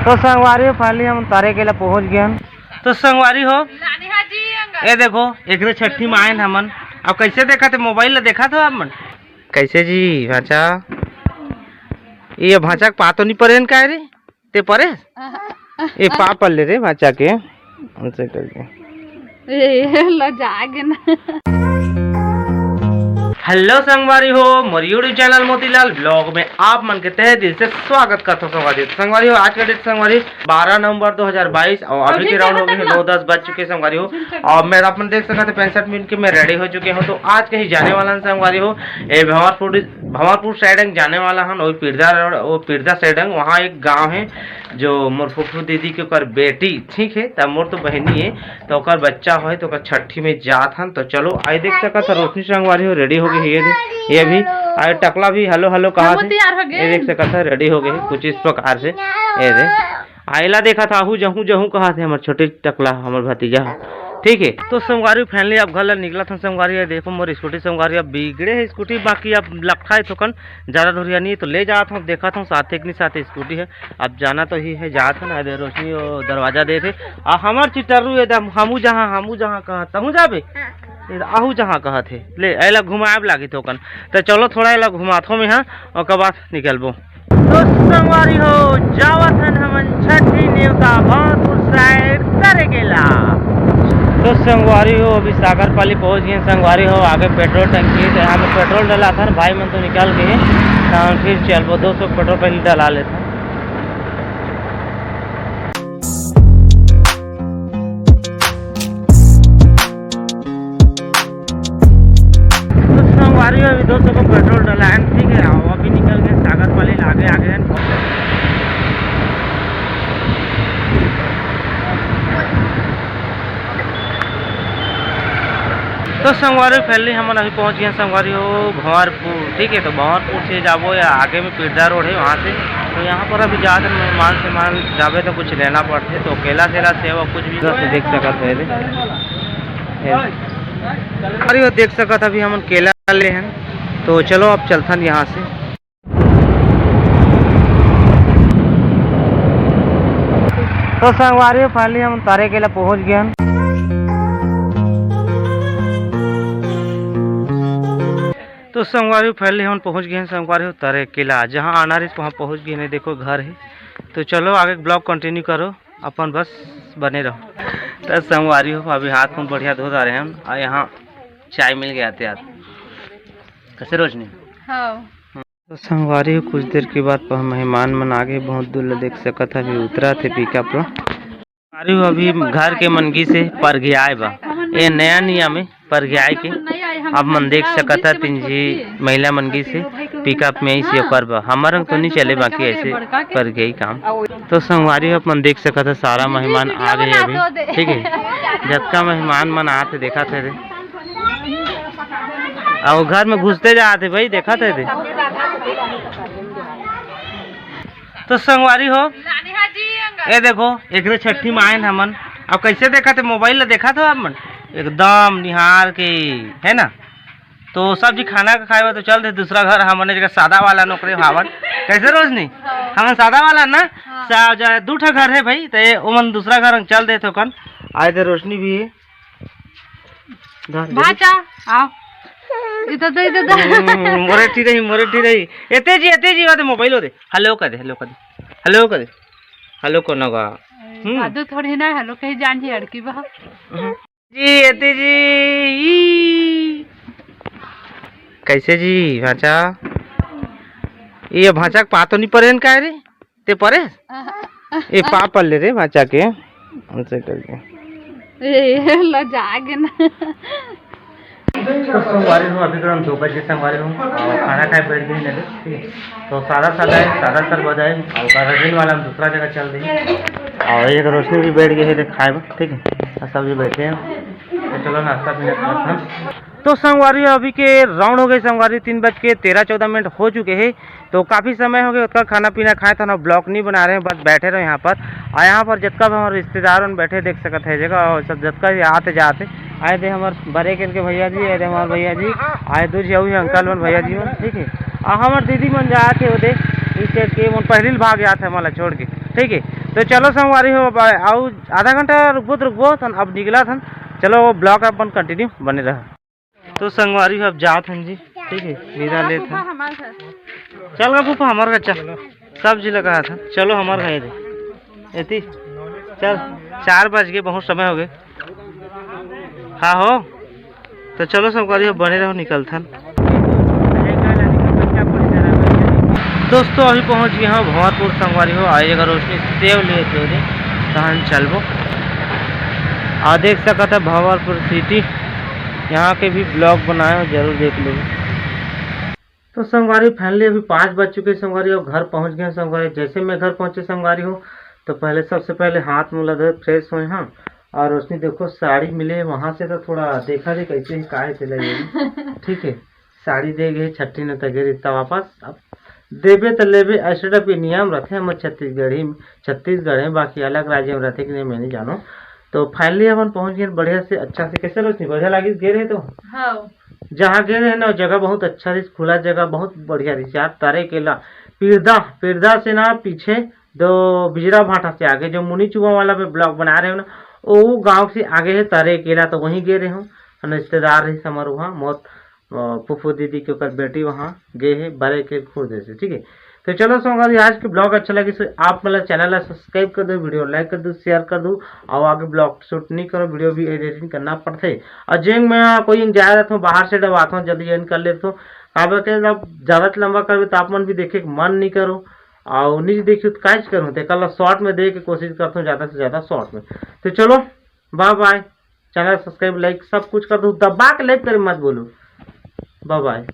तो संगवारी हो फाइनली हम तारे के लिए पहुंच गए हैं। तो संगवारी हो ये देखो एक छठी मायन हमन अब कैसे देखा थे मोबाइल देखा था आप मन कैसे जी भाचा ये भाचा के पातो नहीं परे का रे ते परे ये पा पल ले रे भाचा के उनसे करके ल जागे ना। हेलो संगवारी हो मोर यूट्यूब चैनल मोतीलाल ब्लॉग में आप मन के तहे दिल से स्वागत करता हूँ। संगवारी हो आज का डेट संगवारी 12 नवंबर 2022 और अभी के राउंड हो गए 9-10 बज चुके संगवारी हो और मैं अपन देख सका था 65 मिनट के मैं रेडी हो चुके हूँ। तो आज कहीं जाने वाला संगवारी हो ये भंवरपुर साइड जाने वाला हन वो पीरदा साइड वहाँ एक गाँव है जो मोर फुफू दीदी के ओकर बेटी ठीक है तब मोर तो बहनी है तो ओकर बच्चा हो तो ओकर छठी में जात हन। तो चलो आई देख सका था रोशनी संगवारी हो रेडी हो गई ये भी आए टकला भी हेलो हेलो कहा थे ये देख सका था रेडी हो गए कुछ इस प्रकार से ये दे आइला देखा था आहू जहूँ जहूँ कहा थे हमारे छोटे टकला हमारे भतीजा ठीक है। तो संगवारी फैमिली अब घर निकला था संगवारी है देखो मोर स्कूटी संगवारी अब बिगड़े है स्कूटी बाकी अब लखा है थोकन ज़्यादा दूरिया नहीं तो ले जाता हूँ देखा था साथ एक नहीं साथ स्कूटी है अब जाना तो ही है जाता ना दे रोशनी दरवाजा दे थे हमार चिटरू एकदम हमू जहाँ कहाँ तहूँ जाबे आहू जहाँ कहा थे ले अला घुमाए लागी थोकन तो चलो थोड़ा अला घुमाथो में हाँ और बाद निकलबो। तो संगवारी हो जावत हन हमन छठी नेवता भंवरपुर साइड करे गेला। तो संगवारी हो अभी सागर पाली पहुंच गए संगवारी हो आगे पेट्रोल टंकी तो यहाँ पे पेट्रोल डला था ना भाई मन तो निकाल गए तो फिर चल 200 पेट्रोल पहले डला लेता। तो संगवारी हो अभी 200 को पेट्रोल डला है ठीक है अभी निकल गए सागर पाली आगे तो संगवारी फैमिली हम अभी पहुंच गए संगवारी हो भंवरपुर ठीक है। तो भंवरपुर से जाबो या आगे में पीरदा रोड है वहाँ से तो यहाँ पर अभी ज़्यादा सामान जाबे तो कुछ लेना पड़ते तो केला सेवा कुछ भी देख सका था अरे देख सका था अभी हम केला ले हैं तो चलो अब चलता यहाँ से। तो संगवारी फाइनली हम तारे केला पहुँच गए हैं। तो संगवारी फैले हम पहुंच गए हैं संगवारी तारे किला जहां आना रही वहाँ पहुंच गए हैं देखो घर है। तो चलो आगे ब्लॉग कंटिन्यू करो अपन बस बने रहो। तो संगवारी हो अभी हाथ में बढ़िया धो रहे हैं हम और यहाँ चाय मिल गया थे कैसे रोशनी तो संगवारी हो कुछ देर के बाद मेहमान मन आगे बहुत दूर देख सका था अभी उतरा थे पिकअप संगवारी हो अभी घर के मनगी से पर गया बा ये नया नियम है पर गया के अब मन देख सका था तीनजी महिला मनगी से पिकअप में ही से कर हमारा तो नहीं चले बाकी ऐसे कर गई काम। तो संगवारी अब मन देख सका था सारा मेहमान आ गए अभी ठीक है जबका मेहमान मन आते देखा थे और घर में घुसते जाते भाई देखा थे तो संगवारी हो ये देखो एक छठी मायन हमन अब कैसे देखा थे मोबाइल देखा था आप मन एकदम निहार के है ना। तो सब जी खाना का खाए तो चल दे दूसरा घर हमने जगह सादा वाला नौकरी भावन कैसे रोशनी हम सादा वाला ना दूठा घर है भाई तो ये उमन दूसरा घर चल दे तो कन आए थे रोशनी भी है मोरेटी रही एते जी बात मोबाइल दे हेलो कर दे हेलो को नगा थोड़ी ना हेलो कहीं जान जी अड़की बा जी एते जी कैसे जी भाचा ये भाचा के पातो नहीं परे का रे ते परे ये पा पल ले रे भाचा के उनसे करके ल जागे ना। तो संगवारी हूँ अभी हम 2 बजे संगवारी हूँ और खाना खाए बैठ गए नहीं ठीक है। तो सादा बजाए और रजन वाला हम दूसरा जगह चल रही और एक रोशनी भी बैठ गई है खाए ठीक है सब भी बैठे हैं तो चलो नाश्ता पीना करते। तो संगवारी अभी के राउंड हो गए संगवारी 3:13-14 हो चुके हैं। तो काफ़ी समय हो गया उसका खाना पीना खाए था ना ब्लॉग नहीं बना रहे हैं बस बैठे रहे यहाँ पर और यहाँ पर जितना भी हमारे रिश्तेदार बैठे देख सकते है जगह और सब जितना आते जाते आए थे हमारे बड़े के भैया जी आए थे हमारे भैया जी आए दूर जी अंकल मन भैया जी ठीक है हमार दीदी मन जा थे ओदे नीचे के मन पहली भाग गया था मला छोड़ के। ठीक है, तो चलो संगवारी हो आओ आधा घंटा रुकबो तो अब निकला था। चलो वो ब्लॉग अपन कंटिन्यू बने रहा। तो संगवारी हो अब जात हन जी। ठीक है, विदा ले था। चल गा फूफा हमार का चल सब्जी लगा था। चलो हमार घर दे एती चल 4 बज गए, बहुत समय हो गए। हाँ हो तो चलो संगवारी हो बने रहो निकल था। दोस्तों अभी पहुंच गए हो भंवरपुर संगवारी हो आई जगह रोशनी सेव लिए थे तहन चलबो आ देख सका था भंवरपुर सिटी। यहाँ के भी ब्लॉग बनाए हो जरूर देख लो। तो संगवारी फाइनली अभी 5 बज चुके संगवारी हो घर पहुंच गए संगवारी। जैसे मैं घर पहुंचे संगवारी हो तो पहले सबसे पहले हाथ मुँह लगे फ्रेश हुए। हाँ और रोशनी देखो साड़ी मिले वहाँ से तो थोड़ा देखा दे कैसे ही काहे चले गए। ठीक है, साड़ी दे गए छठी ने तगे रिश्ता वापस अब देवे तो लेवे ऐसे भी नियम रखे हम छत्तीसगढ़ है, बाकी अलग राज्य में रहते कि नहीं मैं नहीं जानो। तो फाइनली अपन पहुंच गए बढ़िया से अच्छा से। कैसे रोशनी बढ़िया लगी गे रहे तो हाँ जहाँ गे रहे ना जगह बहुत अच्छा रही, खुला जगह बहुत बढ़िया रही यार। तारे केला पीरदा से ना पीछे दो बिजरा भाटा से आगे जो मुनी चुबा वाला पे ब्लॉग बना रहे हो ना वो गांव से आगे है तारे केला। तो वहीं गे रहे हो रिश्तेदार रही समर वहाँ मौत फूफू दीदी के ऊपर बेटी वहाँ गए है बड़े के खुद से। ठीक है, तो चलो संगवारी आज के ब्लॉग अच्छा लगे तो आप मतलब चैनल सब्सक्राइब कर दो, वीडियो लाइक कर दो, शेयर कर दो और आगे ब्लॉग शूट नहीं करो, वीडियो भी एडिटिंग करना पड़ता है। और जेंग मैं कोई जा रहा था बाहर से डबाता हूँ जल्दी एंड कर लेता हूँ। अब ज़्यादा लंबा कर तो आप मन भी देखे मन नहीं करो और नहीं देखियो तो काज करूँ तो कल शॉर्ट में दे के कोशिश करता हूँ ज़्यादा से ज़्यादा शॉर्ट में। तो चलो bye bye, channel subscribe like सब कुछ कर दो, दबा के लाइक करे मत बोलो। Bye bye.